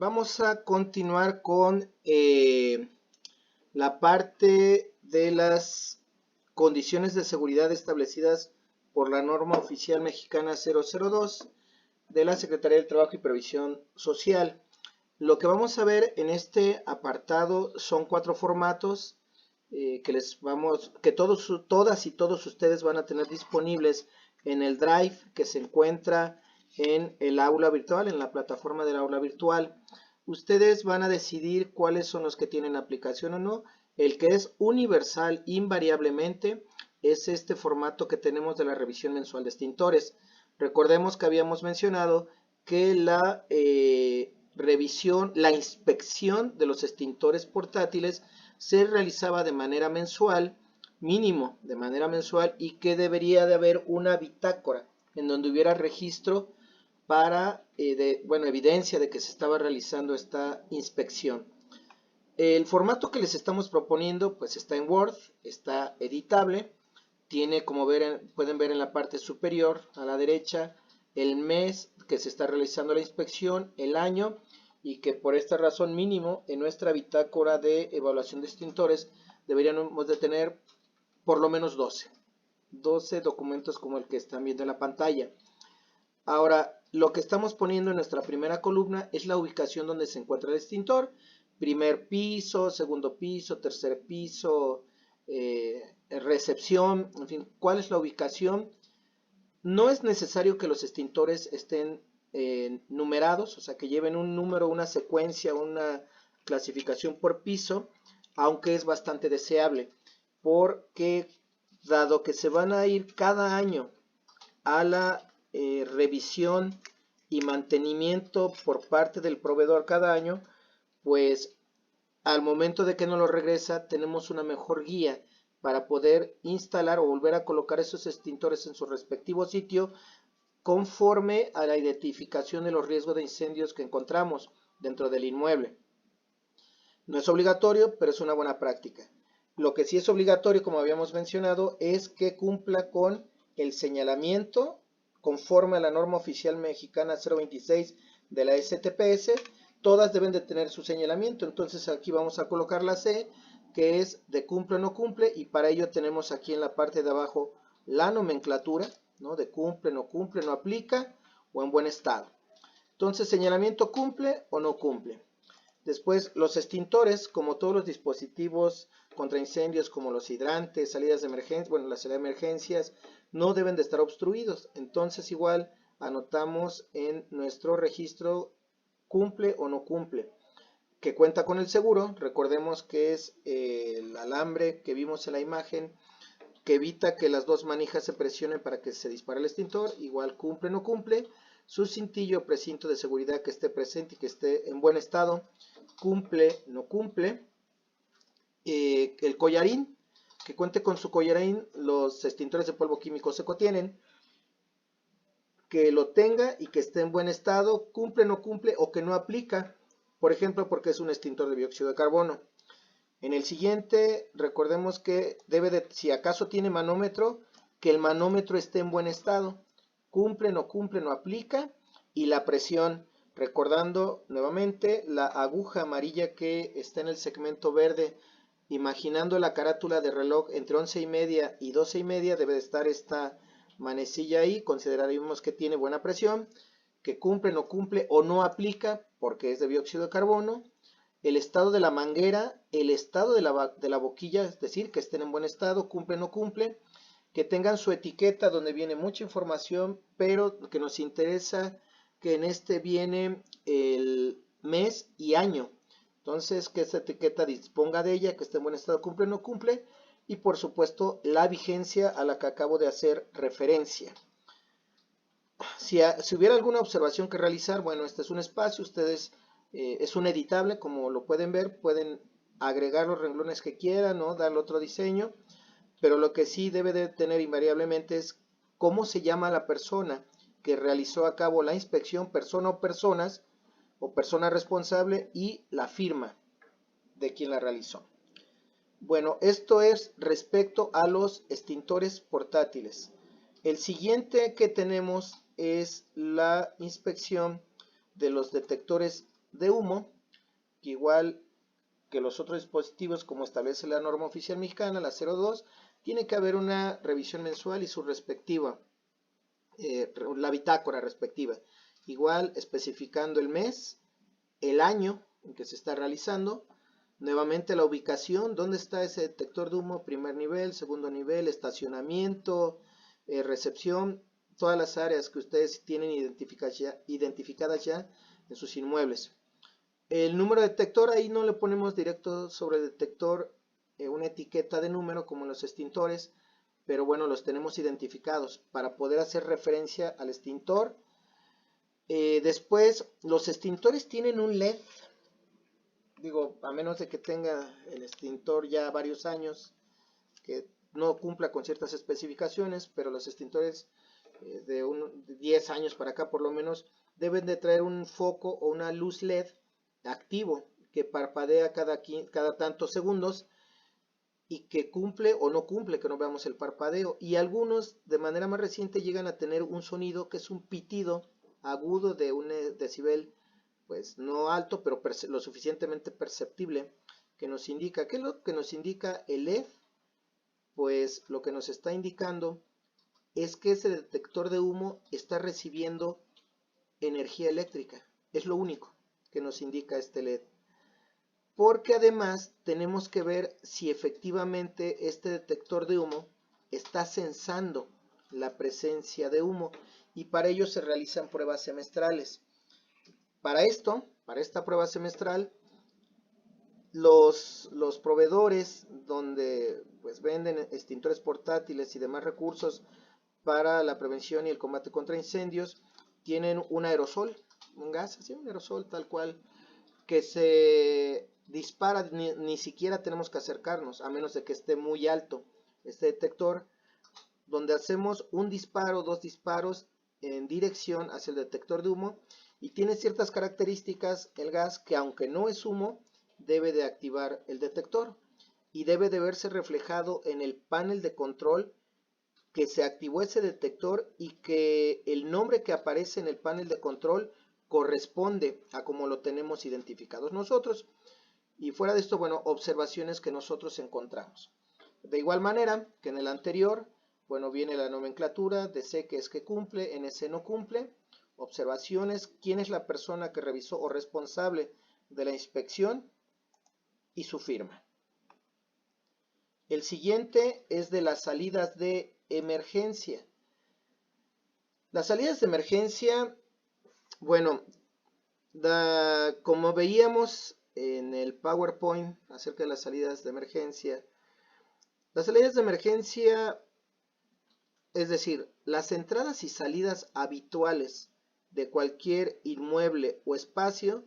Vamos a continuar con la parte de las condiciones de seguridad establecidas por la norma oficial mexicana 002 de la Secretaría del Trabajo y Previsión Social. Lo que vamos a ver en este apartado son 4 formatos que todas y todos ustedes van a tener disponibles en el Drive que se encuentra en el aula virtual, en la plataforma del aula virtual. Ustedes van a decidir cuáles son los que tienen aplicación o no. El que es universal invariablemente es este formato que tenemos de la revisión mensual de extintores. Recordemos que habíamos mencionado que la la inspección de los extintores portátiles se realizaba de manera mensual, mínimo de manera mensual, y que debería de haber una bitácora en donde hubiera registro para, evidencia de que se estaba realizando esta inspección. El formato que les estamos proponiendo pues está en Word, está editable, tiene como pueden ver en la parte superior a la derecha el mes que se está realizando la inspección, el año, y que por esta razón mínimo en nuestra bitácora de evaluación de extintores deberíamos de tener por lo menos 12 documentos como el que están viendo en la pantalla. Ahora, lo que estamos poniendo en nuestra primera columna es la ubicación donde se encuentra el extintor. Primer piso, segundo piso, tercer piso, recepción, en fin, cuál es la ubicación. No es necesario que los extintores estén numerados, o sea, que lleven un número, una secuencia, una clasificación por piso, aunque es bastante deseable, porque dado que se van a ir cada año a la revisión y mantenimiento por parte del proveedor cada año, pues al momento de que nos lo regresa tenemos una mejor guía para poder instalar o volver a colocar esos extintores en su respectivo sitio conforme a la identificación de los riesgos de incendios que encontramos dentro del inmueble. No es obligatorio, pero es una buena práctica. Lo que sí es obligatorio, como habíamos mencionado, es que cumpla con el señalamiento conforme a la norma oficial mexicana 026 de la STPS. Todas deben de tener su señalamiento, entonces aquí vamos a colocar la C, que es de cumple o no cumple, y para ello tenemos aquí en la parte de abajo la nomenclatura, ¿no? De cumple, no aplica o en buen estado. Entonces, señalamiento cumple o no cumple. Después, los extintores, como todos los dispositivos contra incendios, como los hidrantes, salidas de emergencia, bueno, las salidas de emergencias, no deben de estar obstruidos. Entonces, igual, anotamos en nuestro registro cumple o no cumple. Que cuenta con el seguro, recordemos que es el alambre que vimos en la imagen, que evita que las dos manijas se presionen para que se dispare el extintor, igual cumple o no cumple. Su cintillo o precinto de seguridad que esté presente y que esté en buen estado, cumple, no cumple. El collarín, que cuente con su collarín, los extintores de polvo químico seco tienen, que lo tenga y que esté en buen estado, cumple, no cumple o que no aplica, por ejemplo, porque es un extintor de dióxido de carbono. En el siguiente, recordemos que si acaso tiene manómetro, que el manómetro esté en buen estado, cumple, no aplica, y la presión, recordando nuevamente la aguja amarilla que está en el segmento verde, imaginando la carátula de reloj entre 11:30 y 12:30, debe de estar esta manecilla ahí, consideraremos que tiene buena presión, que cumple, no cumple o no aplica porque es de dióxido de carbono. El estado de la manguera, el estado de la boquilla, es decir, que estén en buen estado, cumple, no cumple, que tengan su etiqueta donde viene mucha información, pero que nos interesa que en este viene el mes y año. Entonces, que esta etiqueta disponga de ella, que esté en buen estado, cumple, no cumple, y por supuesto la vigencia a la que acabo de hacer referencia. Si hubiera alguna observación que realizar, bueno, este es un espacio, ustedes es un editable, como lo pueden ver, pueden agregar los renglones que quieran, ¿no? Darle otro diseño, pero lo que sí debe de tener invariablemente es cómo se llama la persona que realizó a cabo la inspección, persona o personas, o persona responsable, y la firma de quien la realizó. Bueno, esto es respecto a los extintores portátiles. El siguiente que tenemos es la inspección de los detectores de humo, que igual que los otros dispositivos, como establece la norma oficial mexicana, la 02, tiene que haber una revisión mensual y su respectiva, la bitácora respectiva. Igual especificando el mes, el año en que se está realizando, nuevamente la ubicación, dónde está ese detector de humo, primer nivel, segundo nivel, estacionamiento, recepción, todas las áreas que ustedes tienen identificadas ya en sus inmuebles. El número de detector, ahí no le ponemos directo sobre el detector una etiqueta de número como en los extintores, pero bueno, los tenemos identificados para poder hacer referencia al extintor. Después, los extintores tienen un LED, digo, a menos de que tenga el extintor ya varios años, que no cumpla con ciertas especificaciones, pero los extintores de 10 años para acá por lo menos deben de traer un foco o una luz LED activo que parpadea cada tantos segundos y que cumple o no cumple, que no veamos el parpadeo. Y algunos de manera más reciente llegan a tener un sonido que es un pitido agudo de un decibel, pues no alto, pero lo suficientemente perceptible, que nos indica, ¿qué es lo que nos indica el LED? Pues lo que nos está indicando es que ese detector de humo está recibiendo energía eléctrica. Es lo único que nos indica este LED. Porque además tenemos que ver si efectivamente este detector de humo está sensando la presencia de humo, y para ello se realizan pruebas semestrales. Para esta prueba semestral, los proveedores donde pues venden extintores portátiles y demás recursos para la prevención y el combate contra incendios tienen un aerosol, un gas, así un aerosol tal cual, que se dispara, ni siquiera tenemos que acercarnos, a menos de que esté muy alto este detector, donde hacemos un disparo, dos disparos en dirección hacia el detector de humo, y tiene ciertas características el gas que, aunque no es humo, debe de activar el detector y debe de verse reflejado en el panel de control que se activó ese detector y que el nombre que aparece en el panel de control corresponde a como lo tenemos identificados nosotros. Y fuera de esto, bueno, observaciones que nosotros encontramos. De igual manera que en el anterior, bueno, viene la nomenclatura de C, que es que cumple, NC no cumple, observaciones, quién es la persona que revisó o responsable de la inspección y su firma. El siguiente es de las salidas de emergencia. Las salidas de emergencia, bueno, como veíamos en el PowerPoint acerca de las salidas de emergencia, es decir, las entradas y salidas habituales de cualquier inmueble o espacio,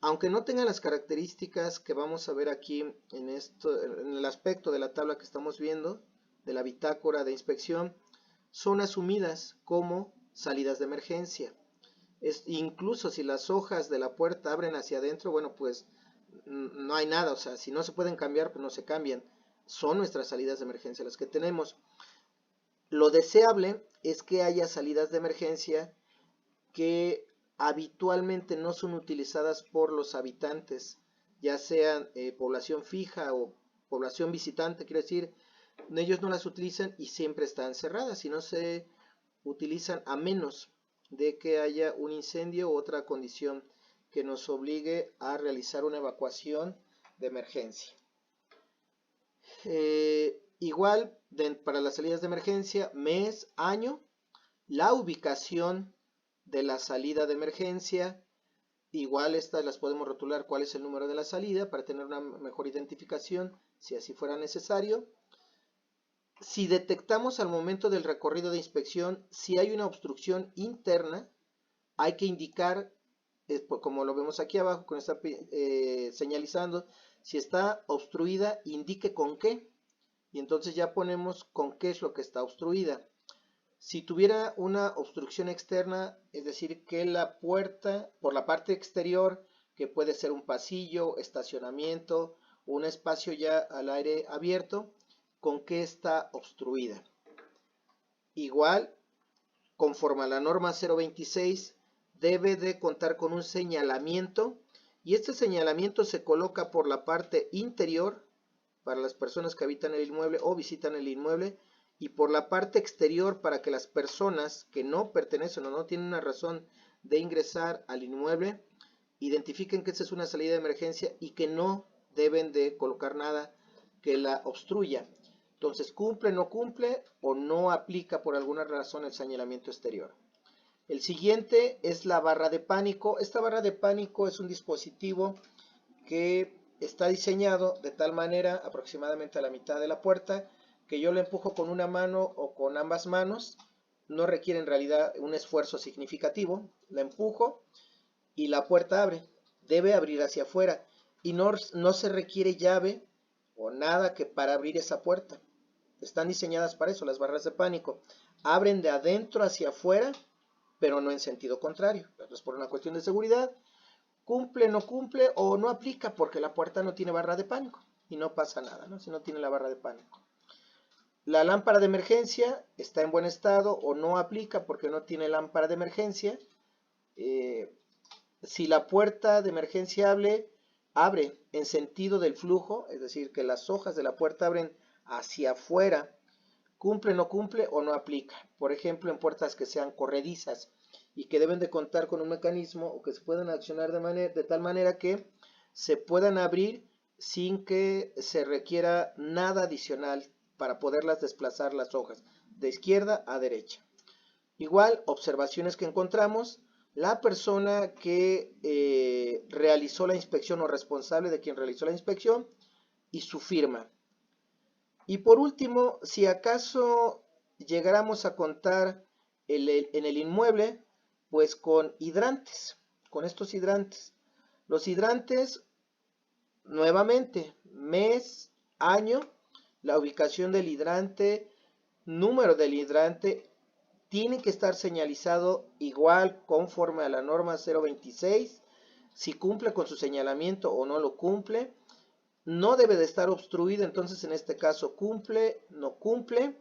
aunque no tengan las características que vamos a ver aquí en el aspecto de la tabla que estamos viendo, de la bitácora de inspección, son asumidas como salidas de emergencia. Incluso si las hojas de la puerta abren hacia adentro, bueno, pues no hay nada, o sea, si no se pueden cambiar, pues no se cambian. Son nuestras salidas de emergencia las que tenemos. Lo deseable es que haya salidas de emergencia que habitualmente no son utilizadas por los habitantes, ya sean población fija o población visitante, quiero decir, ellos no las utilizan y siempre están cerradas y no se utilizan a menos de que haya un incendio u otra condición que nos obligue a realizar una evacuación de emergencia. Igual para las salidas de emergencia, mes, año, la ubicación de la salida de emergencia, igual estas las podemos rotular cuál es el número de la salida para tener una mejor identificación si así fuera necesario. Si detectamos al momento del recorrido de inspección si hay una obstrucción interna, hay que indicar, como lo vemos aquí abajo, con está señalizando, si está obstruida, indique con qué, y entonces ya ponemos con qué es lo que está obstruida. Si tuviera una obstrucción externa, es decir, que la puerta por la parte exterior, que puede ser un pasillo, estacionamiento, o un espacio ya al aire abierto, con qué está obstruida. Igual, conforme a la norma 026 debe de contar con un señalamiento, y este señalamiento se coloca por la parte interior para las personas que habitan el inmueble o visitan el inmueble, y por la parte exterior para que las personas que no pertenecen o no tienen una razón de ingresar al inmueble identifiquen que esa es una salida de emergencia y que no deben de colocar nada que la obstruya. Entonces, cumple, no cumple o no aplica por alguna razón el señalamiento exterior. El siguiente es la barra de pánico. Esta barra de pánico es un dispositivo que está diseñado de tal manera, aproximadamente a la mitad de la puerta, que yo lo empujo con una mano o con ambas manos. No requiere en realidad un esfuerzo significativo. La empujo y la puerta abre. Debe abrir hacia afuera y no se requiere llave o nada que para abrir esa puerta. Están diseñadas para eso, las barras de pánico. Abren de adentro hacia afuera, pero no en sentido contrario. Entonces, por una cuestión de seguridad, cumple, no cumple o no aplica porque la puerta no tiene barra de pánico y no pasa nada, ¿no? Si no tiene la barra de pánico. La lámpara de emergencia está en buen estado o no aplica porque no tiene lámpara de emergencia. Si la puerta de emergencia abre en sentido del flujo, es decir, que las hojas de la puerta abren hacia afuera, cumple, no cumple o no aplica. Por ejemplo, en puertas que sean corredizas y que deben de contar con un mecanismo o que se puedan accionar de tal manera que se puedan abrir sin que se requiera nada adicional para poderlas desplazar las hojas de izquierda a derecha. Igual, observaciones que encontramos: la persona que realizó la inspección o responsable de quien realizó la inspección y su firma. Y por último, si acaso llegáramos a contar en el inmueble, pues con hidrantes, con estos hidrantes. Los hidrantes, nuevamente, mes, año, la ubicación del hidrante, número del hidrante, tiene que estar señalizado igual conforme a la norma 026, si cumple con su señalamiento o no lo cumple. No debe de estar obstruido, entonces en este caso cumple, no cumple.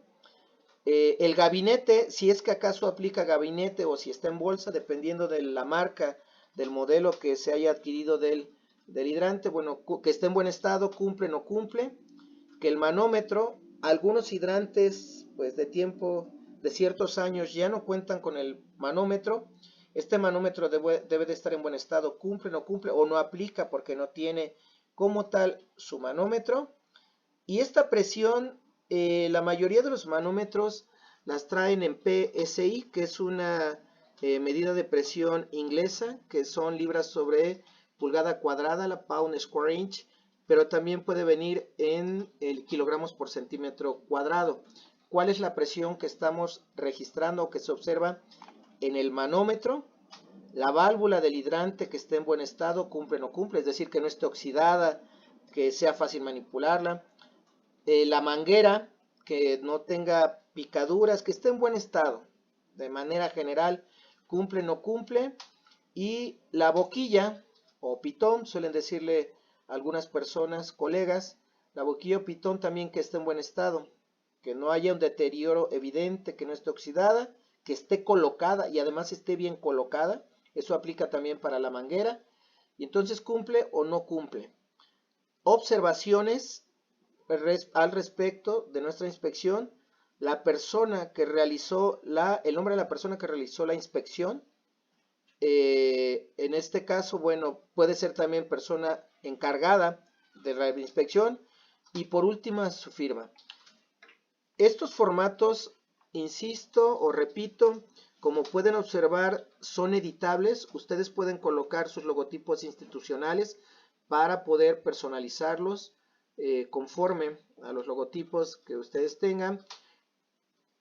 El gabinete, si es que acaso aplica gabinete o si está en bolsa, dependiendo de la marca, del modelo que se haya adquirido del hidrante, bueno, que esté en buen estado, cumple, no cumple. Que el manómetro, algunos hidrantes pues de tiempo, de ciertos años, ya no cuentan con el manómetro. Este manómetro debe de estar en buen estado, cumple, no cumple o no aplica porque no tiene como tal su manómetro. Y esta presión, la mayoría de los manómetros las traen en PSI, que es una medida de presión inglesa, que son libras sobre pulgada cuadrada, la pound square inch, pero también puede venir en el kilogramos por centímetro cuadrado. ¿Cuál es la presión que estamos registrando o que se observa en el manómetro? La válvula del hidrante que esté en buen estado, cumple o no cumple, es decir, que no esté oxidada, que sea fácil manipularla. La manguera, que no tenga picaduras, que esté en buen estado, de manera general, cumple o no cumple. Y la boquilla o pitón, suelen decirle algunas personas, colegas, la boquilla o pitón también que esté en buen estado, que no haya un deterioro evidente, que no esté oxidada, que esté colocada y además esté bien colocada. Eso aplica también para la manguera. Y entonces cumple o no cumple. Observaciones al respecto de nuestra inspección: la persona que realizó el nombre de la persona que realizó la inspección. En este caso, bueno, puede ser también persona encargada de la inspección. Y por último, su firma. Estos formatos, insisto o repito, como pueden observar, son editables. Ustedes pueden colocar sus logotipos institucionales para poder personalizarlos conforme a los logotipos que ustedes tengan.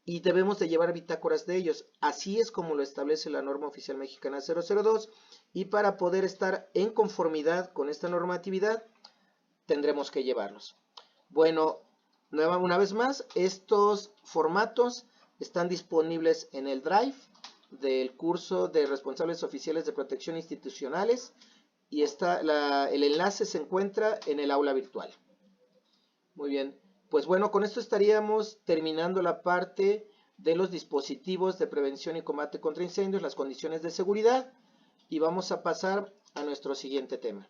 Y debemos de llevar bitácoras de ellos. Así es como lo establece la norma oficial mexicana 002. Y para poder estar en conformidad con esta normatividad, tendremos que llevarlos. Bueno, una vez más, estos formatos están disponibles en el Drive del curso de responsables oficiales de protección institucionales. Y el enlace se encuentra en el aula virtual. Muy bien. Pues bueno, con esto estaríamos terminando la parte de los dispositivos de prevención y combate contra incendios, las condiciones de seguridad. y vamos a pasar a nuestro siguiente tema.